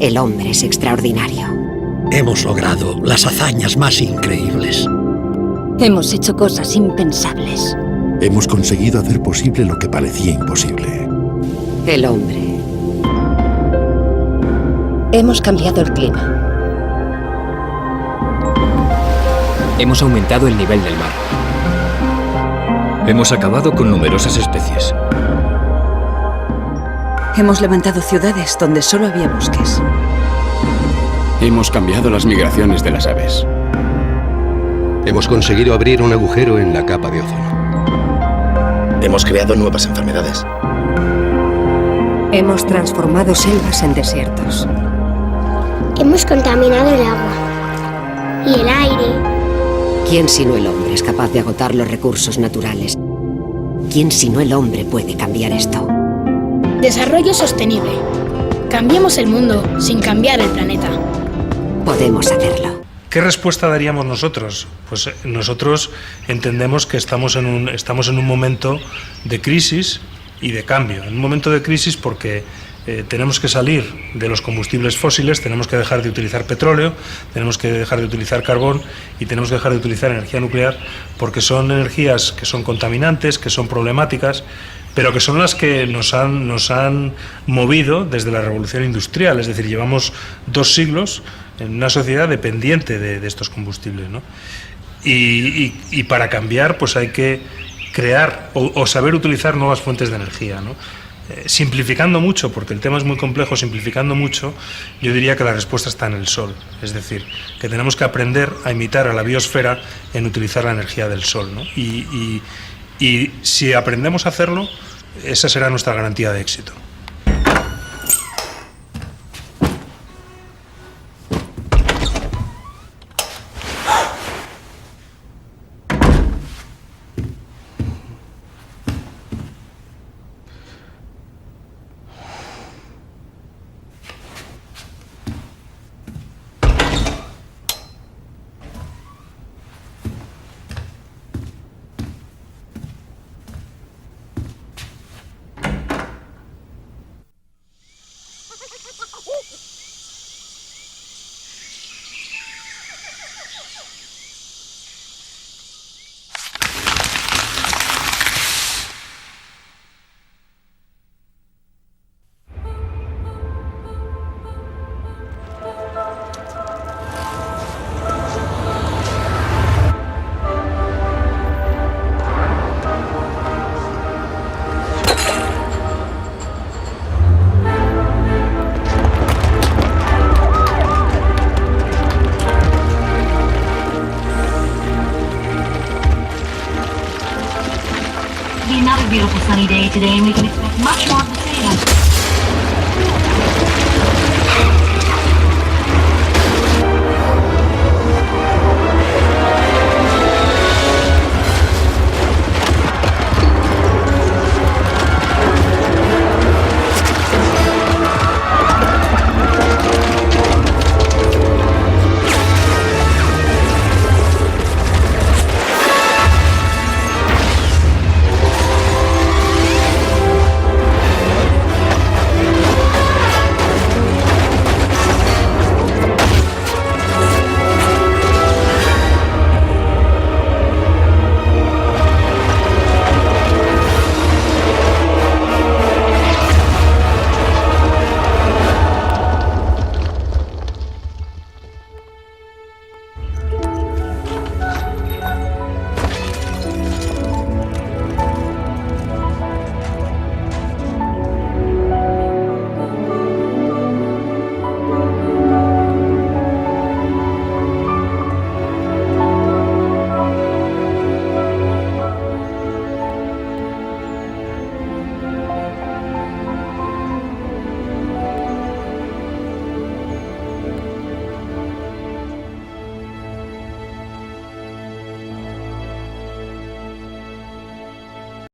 El hombre es extraordinario. Hemos logrado las hazañas más increíbles. Hemos hecho cosas impensables. Hemos conseguido hacer posible lo que parecía imposible. El hombre. Hemos cambiado el clima. Hemos aumentado el nivel del mar. Hemos acabado con numerosas especies. Hemos levantado ciudades donde solo había bosques. Hemos cambiado las migraciones de las aves. Hemos conseguido abrir un agujero en la capa de ozono. Hemos creado nuevas enfermedades. Hemos transformado selvas en desiertos. Hemos contaminado el agua y el aire. ¿Quién sino el hombre es capaz de agotar los recursos naturales? ¿Quién sino el hombre puede cambiar esto? Desarrollo sostenible. Cambiemos el mundo sin cambiar el planeta. Podemos hacerlo. ¿Qué respuesta daríamos nosotros? Pues nosotros entendemos que estamos en un momento de crisis y de cambio. En un momento de crisis porque tenemos que salir de los combustibles fósiles, tenemos que dejar de utilizar petróleo, tenemos que dejar de utilizar carbón y tenemos que dejar de utilizar energía nuclear porque son energías que son contaminantes, que son problemáticas, pero que son las que nos han movido desde la revolución industrial. Es decir, llevamos 2 siglos en una sociedad dependiente de estos combustibles, ¿no? Y para cambiar pues hay que crear o saber utilizar nuevas fuentes de energía, ¿no? Simplificando mucho, porque el tema es muy complejo, simplificando mucho, yo diría que la respuesta está en el sol. Es decir, que tenemos que aprender a imitar a la biosfera en utilizar la energía del sol, ¿no? Y si aprendemos a hacerlo, esa será nuestra garantía de éxito. Not a beautiful sunny day today, and we can expect much more